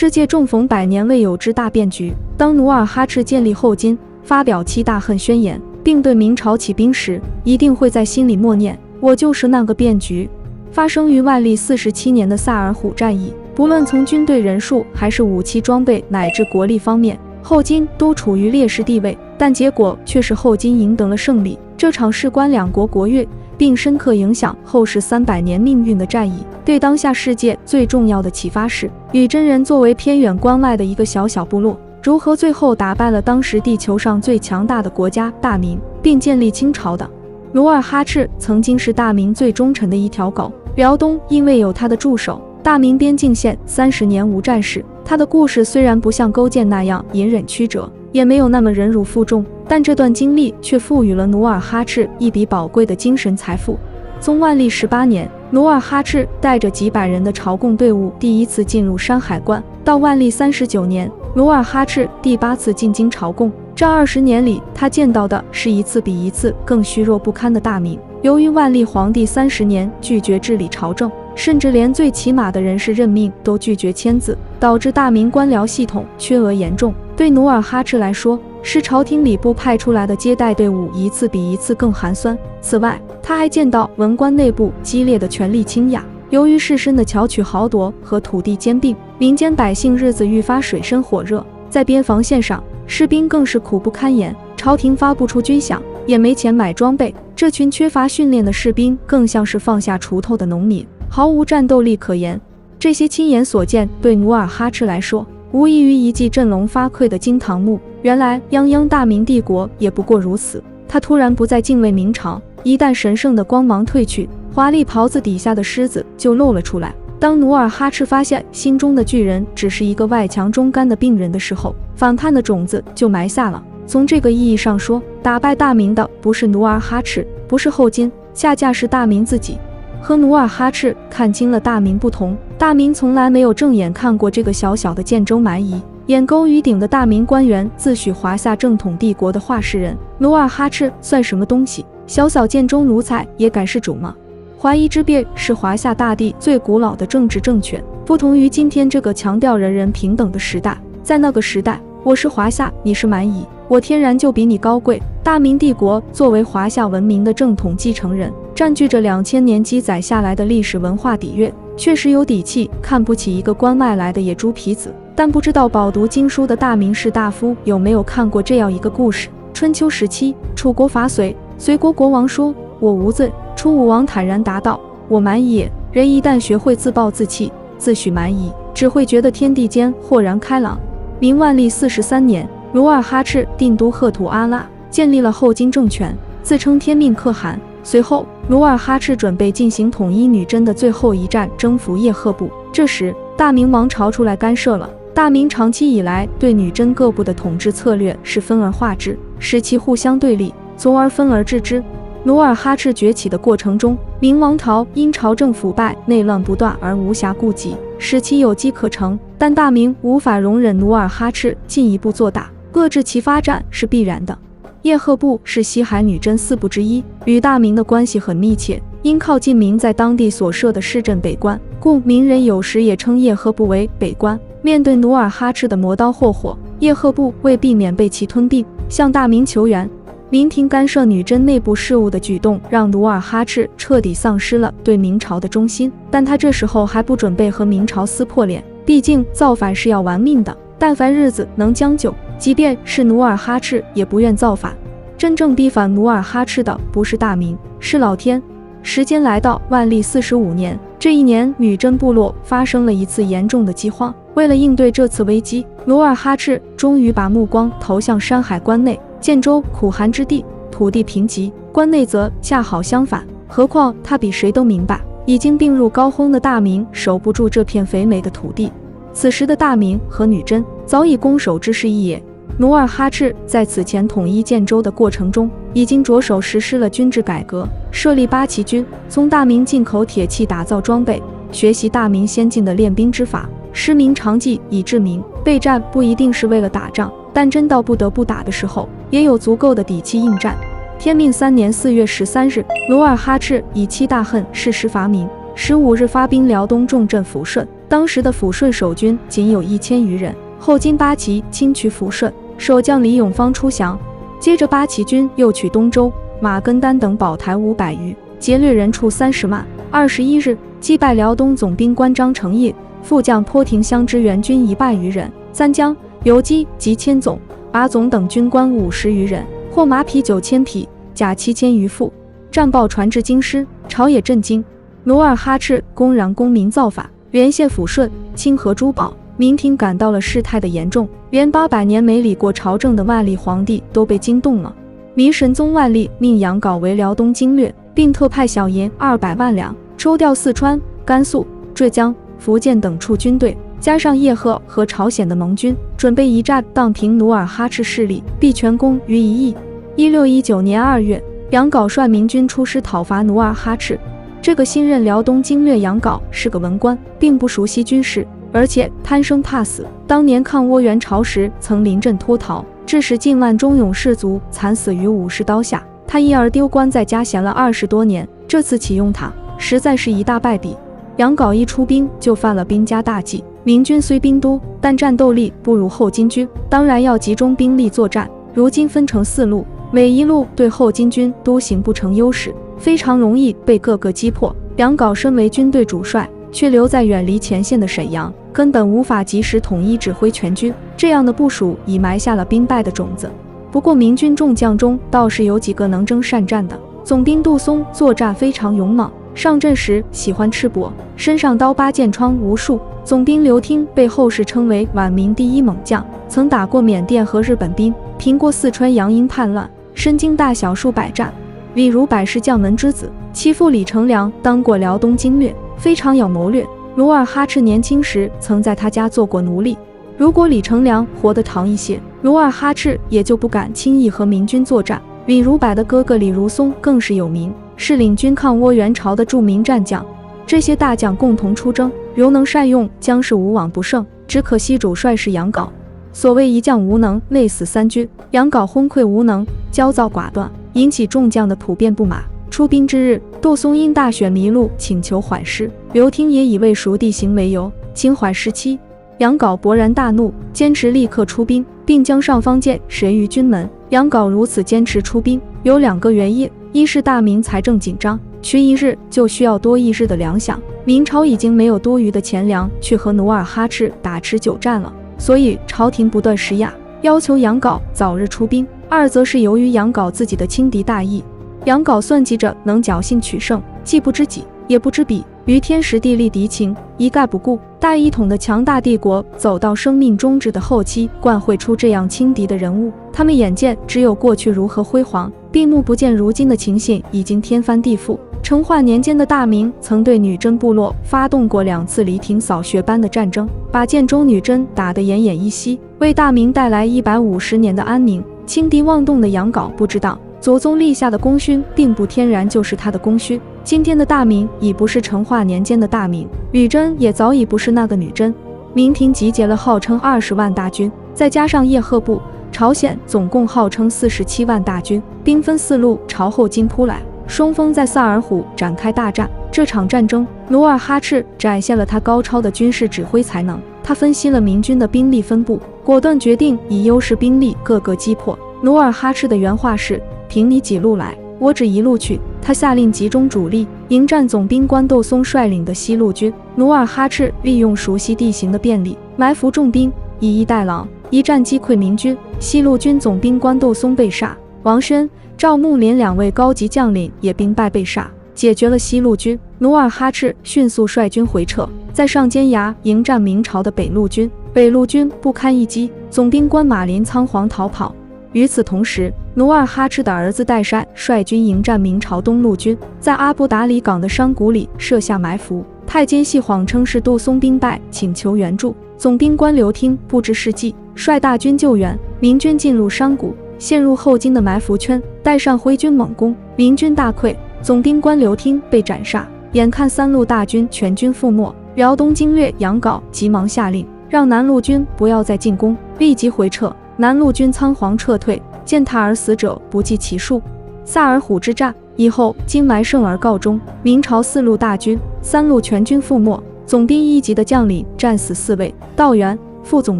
世界重逢100年未有之大变局。当努尔哈赤建立后金，发表七大恨宣言，并对明朝起兵时，一定会在心里默念：我就是那个变局。发生于万历47年的萨尔浒战役，不论从军队人数还是武器装备乃至国力方面，后金都处于劣势地位，但结果却是后金赢得了胜利。这场事关两国国运，并深刻影响后世300年命运的战役，对当下世界最重要的启发是：女真人作为偏远关外的一个小小部落，如何最后打败了当时地球上最强大的国家大明，并建立清朝的。努尔哈赤曾经是大明最忠诚的一条狗，辽东因为有他的驻守，大明边境线30年无战事。他的故事虽然不像勾践那样隐忍曲折，也没有那么忍辱负重，但这段经历却赋予了努尔哈赤一笔宝贵的精神财富。从万历18年，努尔哈赤带着几百人的朝贡队伍第一次进入山海关，到万历39年，努尔哈赤第8次进京朝贡。这20年里，他见到的是一次比一次更虚弱不堪的大明。由于万历皇帝30年拒绝治理朝政，甚至连最起码的人事任命都拒绝签字，导致大明官僚系统缺额严重。对努尔哈赤来说，是朝廷礼部派出来的接待队伍一次比一次更寒酸。此外，他还见到文官内部激烈的权力倾轧，由于士绅的巧取豪夺和土地兼并，民间百姓日子愈发水深火热。在边防线上，士兵更是苦不堪言，朝廷发不出军饷，也没钱买装备。这群缺乏训练的士兵更像是放下锄头的农民，毫无战斗力可言。这些亲眼所见对努尔哈赤来说，无异于一记振聋发聩的惊堂木。原来泱泱大明帝国也不过如此。他突然不再敬畏明朝，一旦神圣的光芒褪去，华丽袍子底下的狮子就露了出来。当努尔哈赤发现心中的巨人只是一个外强中干的病人的时候，反叛的种子就埋下了。从这个意义上说，打败大明的不是努尔哈赤，不是后金，恰恰是大明自己。和努尔哈赤看清了大明不同，大明从来没有正眼看过这个小小的建州蛮夷。眼沟于顶的大明官员自诩华夏正统帝国的话事人，努尔哈赤算什么东西？小小建州奴才也敢是主吗？华夷之变是华夏大地最古老的政治政权，不同于今天这个强调人人平等的时代。在那个时代，我是华夏，你是蛮夷，我天然就比你高贵。大明帝国作为华夏文明的正统继承人，占据着2000年积载下来的历史文化底蕴，确实有底气看不起一个关外来的野猪皮子。但不知道饱读经书的大明士大夫有没有看过这样一个故事：春秋时期，楚国伐隋，隋国国王说：“我无罪。”楚武王坦然答道：“我蛮夷也。”人一旦学会自暴自弃，自诩蛮夷，只会觉得天地间豁然开朗。明万历43年，努尔哈赤定都赫图阿拉，建立了后金政权，自称天命可汗。随后，努尔哈赤准备进行统一女真的最后一战，征服叶赫部。这时，大明王朝出来干涉了。大明长期以来对女真各部的统治策略是分而化之，使其互相对立，从而分而治之。努尔哈赤崛起的过程中，明王朝因朝政腐败、内乱不断而无暇顾及，使其有机可乘。但大明无法容忍努尔哈赤进一步做大，遏制其发展是必然的。叶赫部是西海女真4部之一，与大明的关系很密切。因靠近明在当地所设的市镇北关，故明人有时也称叶赫部为北关。面对努尔哈赤的磨刀霍霍，叶赫部为避免被其吞并，向大明求援。明廷干涉女真内部事务的举动，让努尔哈赤彻底丧失了对明朝的忠心。但他这时候还不准备和明朝撕破脸，毕竟造反是要玩命的。但凡日子能将就，即便是努尔哈赤也不愿造反。真正逼反努尔哈赤的不是大明，是老天。时间来到万历45年，这一年女真部落发生了一次严重的饥荒。为了应对这次危机，努尔哈赤终于把目光投向山海关内。建州苦寒之地，土地贫瘠，关内则恰好相反。何况他比谁都明白，已经病入膏肓的大明守不住这片肥美的土地。此时的大明和女真早已攻守之势一也。努尔哈赤在此前统一建州的过程中，已经着手实施了军制改革，设立8旗军，从大明进口铁器打造装备，学习大明先进的练兵之法，施明长计以治民。备战不一定是为了打仗，但真到不得不打的时候，也有足够的底气应战。天命3年4月13日，努尔哈赤以7大恨誓师伐明，15日发兵辽东重镇抚顺，当时的抚顺守军仅有1000余人。后金八旗侵取抚顺，守将李永芳出降，接着八旗军又取东周、马根丹等宝台500余，劫掠人畜30万。21日，击败辽东总兵官张承业，副将坡廷乡支援军100余人，三江、游击及千总、把总等军官50余人，获马匹9000匹，甲7000余副。战报传至京师，朝野震惊。努尔哈赤公然公民造反，连陷抚顺、清河珠宝。明廷感到了事态的严重，连800年没理过朝政的万历皇帝都被惊动了。明神宗万历命杨镐为辽东经略，并特派小银200万两，抽调四川、甘肃、浙江、福建等处军队，加上叶赫和朝鲜的盟军，准备一战荡平努尔哈赤势力，必全功于一役。1619年2月，杨镐率明军出师讨伐努尔哈赤。这个新任辽东经略杨镐是个文官，并不熟悉军事，而且贪生怕死。当年抗倭援朝时曾临阵脱逃，致使近万忠勇士卒惨死于武士刀下，他因而丢官在家，闲了20多年。这次启用他，实在是一大败笔。杨镐一出兵就犯了兵家大忌，明军虽兵多，但战斗力不如后金军，当然要集中兵力作战。如今分成4路，每一路对后金军都形不成优势，非常容易被各个击破。杨镐身为军队主帅，却留在远离前线的沈阳，根本无法及时统一指挥全军，这样的部署已埋下了兵败的种子。不过明军众将中倒是有几个能征善战的。总兵杜松作战非常勇猛，上阵时喜欢赤膊，身上刀疤剑疮无数。总兵刘听被后世称为晚明第一猛将，曾打过缅甸和日本兵，平过四川洋阴叛乱，身经大小数百战。例如百世将门之子其父李成梁当过辽东经略，非常有谋略。努尔哈赤年轻时曾在他家做过奴隶。如果李成梁活得长一些，努尔哈赤也就不敢轻易和明军作战。李如柏的哥哥李如松更是有名，是领军抗倭援朝的著名战将。这些大将共同出征，如能善用，将是无往不胜。只可惜主帅是杨镐。所谓一将无能，累死三军。杨镐昏聩无能，焦躁寡断，引起众将的普遍不满。出兵之日，杜松因大雪迷路，请求缓师。刘听也以未熟地形为由，请缓师期。杨镐勃然大怒，坚持立刻出兵，并将上方箭神于军门。杨镐如此坚持出兵，有2个原因：一是大明财政紧张，取一日就需要多一日的粮饷，明朝已经没有多余的钱粮去和努尔哈赤打持久战了，所以朝廷不断施压，要求杨镐早日出兵；二则是由于杨镐自己的轻敌大意。杨镐算计着能侥幸取胜，既不知己，也不知彼，于天时地利敌情一概不顾。大一统的强大帝国走到生命终止的后期，惯会出这样轻敌的人物。他们眼见只有过去如何辉煌，闭目不见如今的情形已经天翻地覆。成化年间的大明曾对女真部落发动过2次黎庭扫穴般的战争，把建州女真打得奄奄一息，为大明带来150年的安宁。轻敌妄动的杨镐不知道，祖宗立下的功勋并不天然就是他的功勋。今天的大明已不是成化年间的大明，女真也早已不是那个女真。明廷集结了号称20万大军，再加上叶赫部、朝鲜，总共号称47万大军，兵分4路朝后金扑来。双方在萨尔浒展开大战。这场战争，努尔哈赤展现了他高超的军事指挥才能。他分析了明军的兵力分布，果断决定以优势兵力各个击破。努尔哈赤的原话是：凭你几路来，我只一路去。他下令集中主力迎战总兵官窦松率领的西路军。努尔哈赤利用熟悉地形的便利，埋伏重兵，以逸待劳，一战击溃明军。西路军总兵官窦松被杀，王宣、赵木连2位高级将领也兵败被杀，解决了西路军。努尔哈赤迅速率军回撤，在上尖崖迎战明朝的北路军。北路军不堪一击，总兵官马林仓皇逃跑。与此同时，努尔哈赤的儿子代善率军迎战明朝东路军，在阿布达里港的山谷里设下埋伏。太监系谎称是杜松兵败，请求援助。总兵官刘听不知是计，率大军救援。明军进入山谷，陷入后金的埋伏圈，代善挥军猛攻，明军大溃，总兵官刘听被斩杀。眼看3路大军全军覆没，辽东经略杨镐急忙下令，让南路军不要再进攻，立即回撤。南路军仓皇撤退，践踏而死者不计其数。萨尔浒之战以后，金埋胜而告终，明朝4路大军3路全军覆没。总兵一级的将领战死4位，道员、副总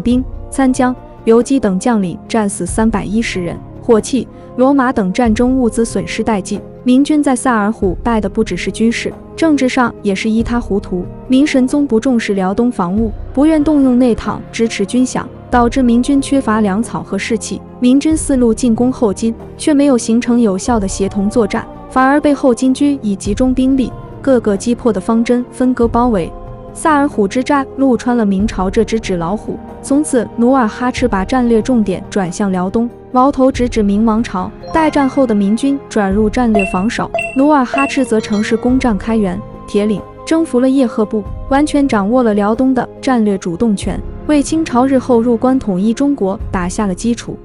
兵、参将、游击等将领战死310人。火器、骡马等战争物资损失殆尽。明军在萨尔浒败的不只是军事，政治上也是一塌糊涂。明神宗不重视辽东防务，不愿动用内帑支持军饷，导致明军缺乏粮草和士气。明军4路进攻后金，却没有形成有效的协同作战，反而被后金军以集中兵力、各个击破的方针分割包围。萨尔浒之战路穿了明朝这只纸老虎，从此努尔哈赤把战略重点转向辽东，矛头直指明王朝。待战后的明军转入战略防守，努尔哈赤则乘势攻占开原、铁岭，征服了叶赫部，完全掌握了辽东的战略主动权，为清朝日后入关统一中国打下了基础。